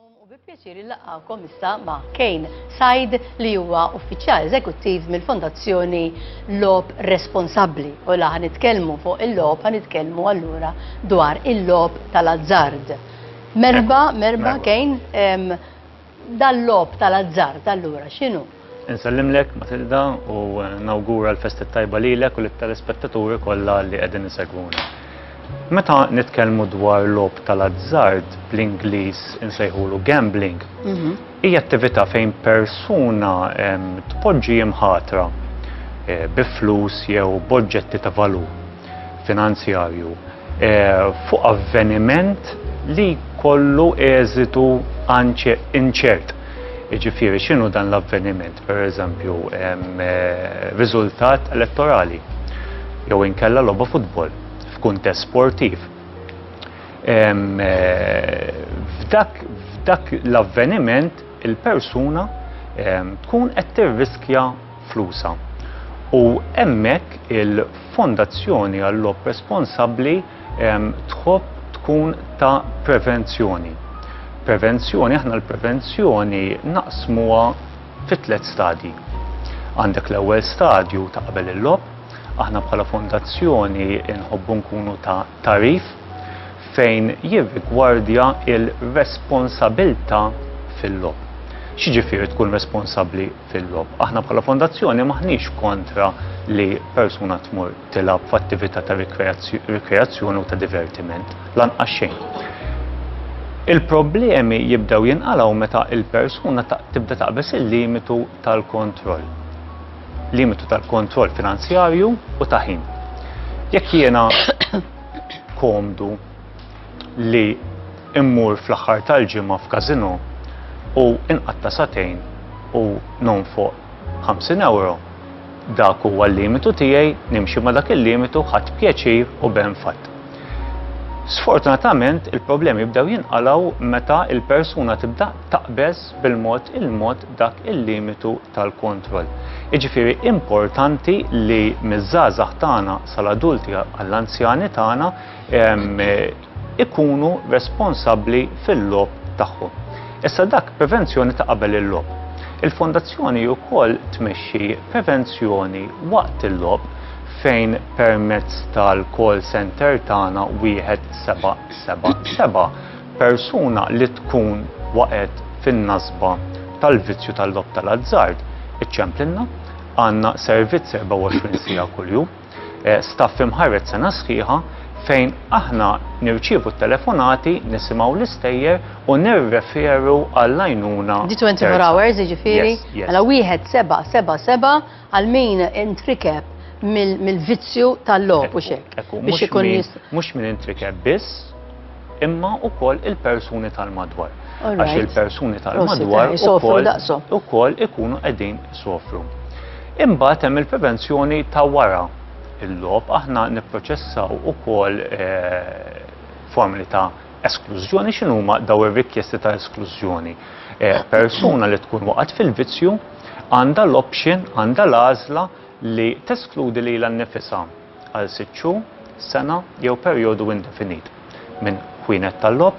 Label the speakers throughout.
Speaker 1: U bi pjaċiri laqgħukom issa ma' Kane Said li huwa uffiċjal eżekuttiv mill-Fondazzjoni Lob Responsabbli. U la ħanitkellmu fuq il-lob, ħanitkellmu allura dwar il-lob tal-azzard. Merba Kane, dal-lob tal-azzard allura x'inhu?
Speaker 2: Insellimlek Matilda u nawgura l-festa tajba lilek u lit-telespettaturi kollha li qegħdin isegwuna. Meta nitkellmu dwar lob tal-azzard bl-Ingliż insejħulu gambling, hija attività fejn persuna tpoġġi imħatra bi flus jew b'oġġetti ta' valur finanzjarju fuq avveniment li kollu eżitu inċert. Jiġifieri x'inhu dan l-avveniment, pereżempju riżultat elettorali jew inkella logħba futbol f'kuntest sportiv. F'dak l-avveniment il-persuna tkun qed tirriskja flusha. U hemmhekk il-Fondazzjoni għall-Lob Responsabbli tħobb tkun ta' prevenzjoni. Aħna l-prevenzjoni naqsmuha fi 3 stadji. Għandek l-ewwel stadju ta' qabel il-lob, aħna bħala fondazzjoni nħobbu nkunu ta' tarif fejn jirrigwardja il-responsabilta fil-lob. X'jiġifieri tkun responsabbli fil-lob? Aħna bħala fondazzjoni maħniex kontra li persuna tmur tilab f'attività ta' rikreazzjoni u ta' divertiment, lanqas xejn. Il-problemi jibdew jinqalgħu meta il-persuna tibda taqbes il-limitu tal-kontroll. Limitu tal-kontroll finanzjarju u ta' ħin. Jekk jiena komdu li immur fl-aħħar tal-ġimgħa f'każino u inqatta satejn u nonfoq 50 euro, dak huwa l-limitu tiegħi, nimxi ma' dak il-limitu ħadd pjaċir u benfatt. Sfortunatament il-problemi jibdew jinqalgħu meta il-persuna tibda taqbeż bil-mod dak il-limitu tal-kontroll. Jiġifieri importanti li miż-żgħażagħ tagħna sal-adulti għall-anzjani tagħna ikunu responsabbli fil-lob tagħhom. Issa dak prevenzjoni ta' qabel il-lob. Il-Fondazzjoni wkoll tmexxi prevenzjoni waqt il-lob fejn permezz tal-call center tagħna 1777 persuna li tkun waqgħet fin-nasba tal-vizzju tal-lob tal-azzard iċċemplinna, għandna servizz 24 siegħa kuljum, staff imħarret sena sħiħa fejn aħna nirċievu t-telefonati, nisimgħu l-istejjer u nirreferu għall-għajnuna.
Speaker 1: Di 24 hours jiġifieri? Għala 1777 għal min intrikeb mill-vizzju tal-lob u xek.
Speaker 2: Mhux min intrikeb biss, imma wkoll il-persuni tal-madwar. Għax il-persuni tal-madwar ukoll ikunu qegħdin sofru. Imbagħad hemm il-prevenzjoni ta' wara il-lob, aħna nipproċessaw ukoll formi ta' esklużjoni. X'inhuma daw ir-rikjesti ta' esklużjoni? Persuna li tkun waqgħet fil-vizzju għandha l-option, għandha l-għażla li teskludi lilha nnifisha għal 6 xhur, sena jew perjodu indefinit minn ħwienet tal-lob,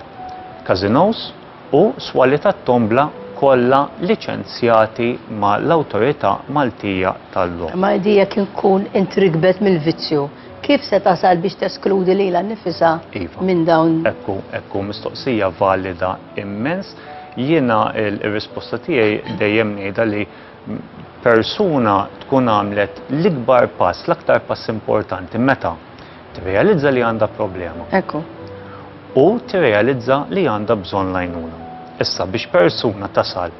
Speaker 2: casinos u swali tat-tombla kollha liċenzjati ma' l-Awtorità Maltija tal-lob.
Speaker 1: Ma' dija kien kun intrikbet mill-vizzju. Kif se tasal biex teskludi lilha nnifisha minn dawn?
Speaker 2: Ekku mistoqsija valida immens. Jiena il-risposta tiegħi dejjem ngħidha li persuna tkun għamlet l-ikbar pass, l-aktar pass importanti meta tirrealizza li għandha problema.
Speaker 1: Ekku.
Speaker 2: U tirrealizza li għandha bżonn l-għajnuna. Issa biex persuna tasal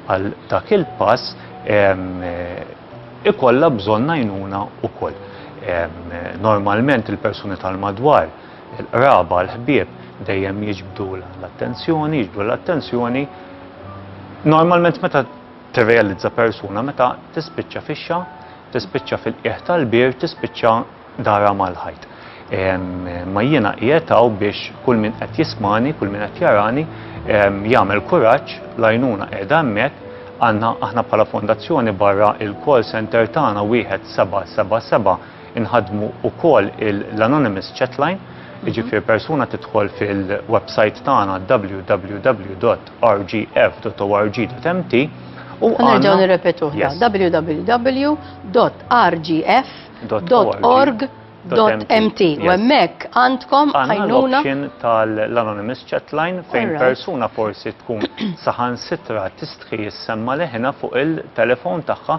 Speaker 2: għal dak il-pass ikollha bżonn għajnuna wkoll. Normalment il-persuni tal-madwar, il-qraba, l-ħbieb dejjem jiġbdu l-attenzjoni. Normalment meta tirrealizza persuna meta tispiċċa fix-xa, tispiċċa fil-qiegħ tal-bir, tispiċċa dara mal-ħajt. Ma jiena qiegħed biex kull min qed jismani, kull min qed jarani jagħmel kuraġġ, l-għajnuna qiegħda hemmhekk, aħna bħala fondazzjoni barra il-call center tagħna 1777 inħadmu wkoll l-anonymous chatline Jiġifieri persuna tidħol fil-website tagħna www.rgf.org.mt u
Speaker 1: nerġgħu nirrepetuh www.rgf.org.mt u hemmhekk għandkom għajnuna
Speaker 2: tal-anonymous chatline fejn persuna forsi tkun saħansitra tistħi jissemma leħna fuq il-telefon tagħha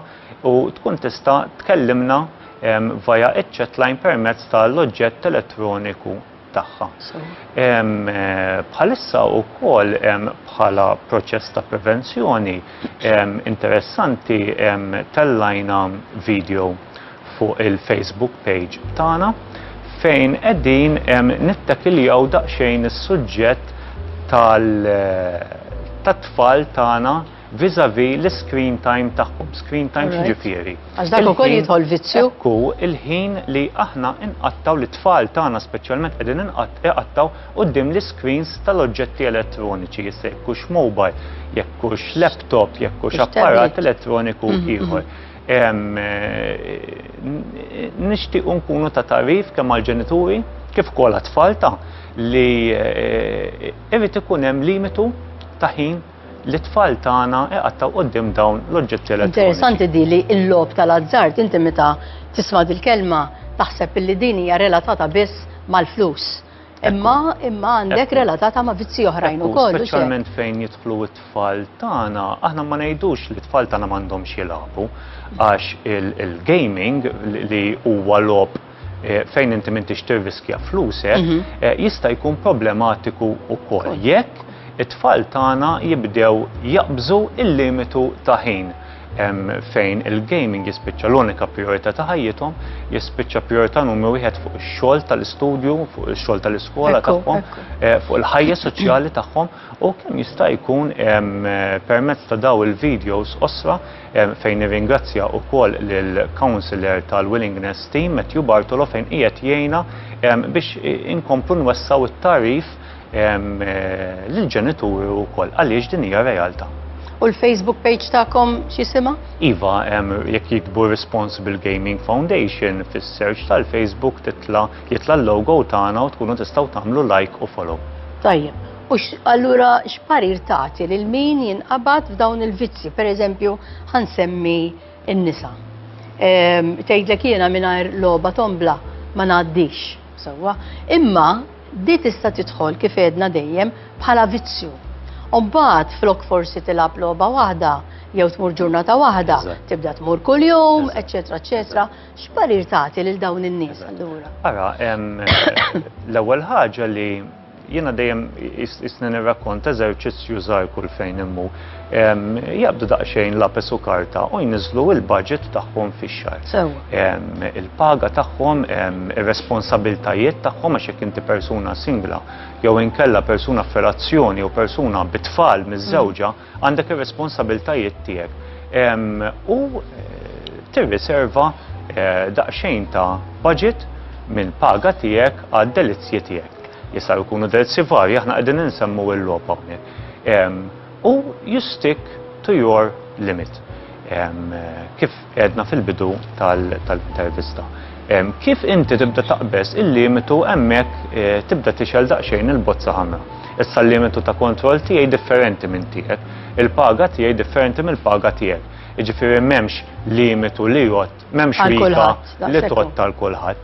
Speaker 2: u tkun tista' tkellimna via iċ-chatline permezz tal-oġġett elettroniku tagħha. Bħalissa wkoll bħala proċess ta' prevenzjoni interessanti tellajna video fuq il-Facebook page tagħna fejn qegħdin nittakiljaw daqsxejn is-suġġett tat-tfal tagħna vis-à-vis l-screen time tagħhom. Screen time ġifieri.
Speaker 1: Għax dak ukoll jidħol vizzju.
Speaker 2: Ekku il-ħin li aħna inqattaw l-tfal tagħna speċjalment qegħdin inqattaw quddiem l-screens tal-oġġetti elettroniċi jista' jekkux mobile, jekkux laptop, jekkux apparat elettroniku ieħor. Nixtiequ nkunu ta' tarif kemm għall-ġenituri kif ukoll għat-tfal li irid ikun hemm limitu ta' ħin li t-tfal tagħna iqattaw quddiem dawn l-oġġetti elettroniċi.
Speaker 1: Interessanti di li l-lob tal-azzard inti meta tisma' dil-kelma taħseb li din hija relatata biss mal-flus. Imma għandek relatata ma' vizzi oħrajn ukoll.
Speaker 2: Speċjalment fejn jidħlu t-tfal tagħna, aħna ma ngħidux li t-tfal tagħna m'għandhomx jilagħbu għax il-gaming li huwa lob fejn inti m'intix tirriskja flusek jista' jkun problematiku wkoll jekk it-tfal tagħna jibdew jaqbżu il-limitu ta' ħin fejn il-gaming jispiċċa l-unika priorità ta' ħajjithom, jispiċċa priorità numru wieħed fuq ix-xogħol tal-istudju, fuq ix-xogħol tal-iskola tagħhom, fuq il-ħajja soċjali tagħhom u kemm jista' jkun permezz ta' daw il-videos osra fejn nirringrazzja wkoll lill-counselor tal-Willingness Team Matthew Bartolo fejn qiegħed jgħinna biex inkomplu nwessaw it-tarif l-ġenituri wkoll għaliex din hija realtà.
Speaker 1: U l-Facebook page tagħkom x'jisimha?
Speaker 2: Iva, jekk jiktbu Responsible Gaming Foundation fis-search tal-Facebook jitla l-logo tagħna u tkunu tistgħu tagħmlu like u follow.
Speaker 1: Tajjeb. U allura x'parir tagħti lil min jinqabad f'dawn il-vizzi, pereżempju ħansemmi n-nisa. Tgħidlek jiena mingħajr logħba tombla ma ngħaddix sewwa, imma di tista' tidħol kif għedna dejjem bħala vizzju. Mbagħad flok forsi tilab logħba waħda jew tmur ġurnata waħda, tibda tmur kuljum, eċetera, eċetera. X'parir tagħti lil dawn in-nies allura?
Speaker 2: Ara, l-ewwel ħaġa li jiena dejjem isni nirrakkonta eżerċizzju żgħar kull fejn immu. Jabdu daqsxejn lapes u karta u jniżlu il-budget tagħhom fix-xahar. Il-paga tagħhom, ir-responsabiltajiet tagħhom għax jekk inti persuna singla jew inkella persuna f'relazzjoni jew persuna bit-tfal miż-żewġa għandek ir-responsabiltajiet tiegħek. U tirriserva daqsxejn ta' budget mill-paga tiegħek għad-delizzji tiegħek. Jistgħu jkunu delizzji varji aħna qegħdin insemmu l-logħba hawnhekk. U you stick to your limit. Kif għedna fil-bidu tal-intervista. Kif inti tibda taqbess il-limitu hemmhekk tibda tixel daqsxejn il-bozza ħamra. Issa l-limitu ta' kontroll tiegħi differenti minn tiegħek, il-paga tiegħi differenti mill-paga tiegħek. Jiġifieri m'hemmx limitu li jgħod, m'hemmx rika li tgħod tal-kulħadd.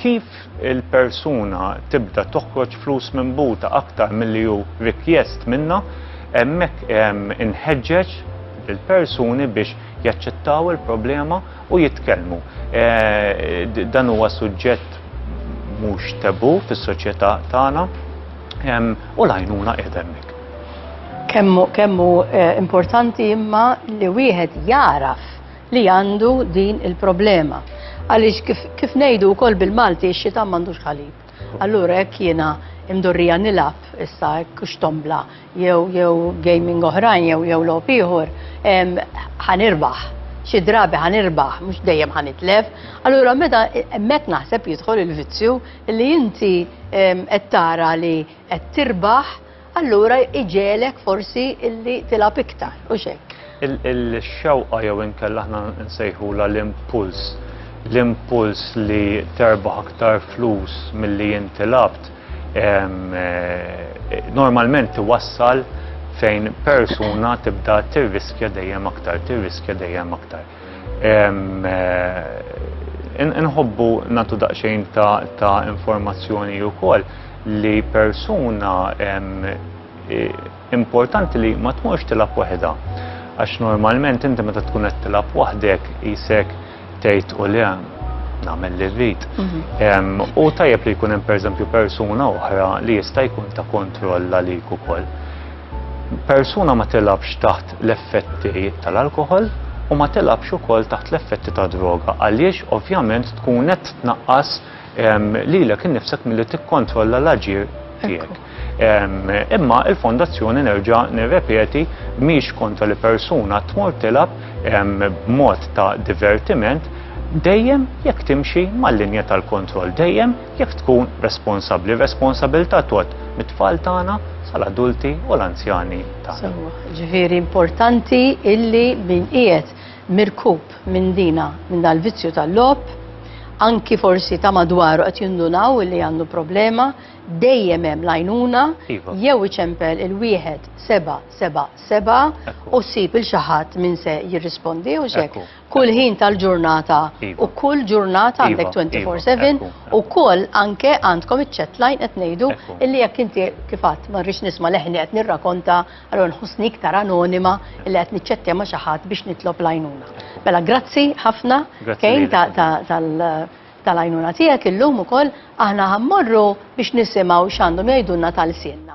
Speaker 2: Kif il-persuna tibda toħroġ flus minn buta aktar milli hu rikjest minna, hemmhekk inħeġġeġ il-persuni biex jaċċettaw il-problema u jitkellmu. Dan huwa suġġett mhux tabu fis-soċjetà tagħna u l-għajnuna qiegħda hemmhekk.
Speaker 1: Kemmu importanti imma li wieħed jaraf li għandu din il-problema. Għaliex kif ngħidu wkoll bil-Malti x-xita m'għandux ħalib. Allura hekk jiena imdorrija nilab issa hekk xtombla jew gaming oħrajn jew logħob ieħor ħanirbaħ. Xi drabi ħanirbaħ, mhux dejjem ħanitlef. Allura meta hemmhekk naħseb jidħol il-vizzju li inti qed tara li qed tirbaħ, allura iġelek forsi illi tilab iktar u x'hekk.
Speaker 2: Il-xewqa jew inkella aħna nsejħula l-impuls l-impuls li terbaħ aktar flus milli inti labt normalment iwassal fejn persuna tibda tirriskja dejjem aktar, Inħobbu nagħtu daqsxejn ta' informazzjoni wkoll li persuna importanti li ma tmurx tilab waħedha. Għax normalment inti meta tkun qed tilab waħdek isek tgħid u le nagħmel li rrid. U tajjeb li jkun hemm pereżempju persuna oħra li jista' jkun ta' kontroll għalik ukoll. Persuna ma tilabx taħt l-effetti tal-alkohol u ma tilabx ukoll taħt l-effetti ta' droga għaliex ovvjament tkun qed tnaqqas lilek innifsek milli tikkontrolla l-aġir tiegħek. Imma il-fondazzjoni nerġa' nirrepeti mhix kontra li persuna tmur tilab b'mod ta' divertiment dejjem jekk timxi mal-linja tal-kontroll, dejjem jekk tkun responsabbli, responsabilità tot mit-tfal tagħna sal-adulti u l-anzjani tagħna.
Speaker 1: Ġifieri importanti illi min qiegħed mirkub minn minn dal-vizzju tal-lob, anki forsi ta' madwaru qed jindunaw illi għandu problema, dejjem hemm l-għajnuna jew iċempel il-wieħed 777 u ssib il xi ħadd min se jirrispondi u xek. Kull ħin tal-ġurnata u kull ġurnata għandek 24/7 u kull anke għandkom iċ-chatline qed ngħidu illi jekk inti kif qatt ma rridx nisma' leħni qed nirrakkonta allura nħossni iktar anonima illi qed niċċettja ma' xi ħadd biex nitlob l-għajnuna. Mela grazzi ħafna kejn tal-għajnuna tiegħek illum ukoll aħna ħammorru biex nisimgħu x'għandhom jgħidulna tal-sien.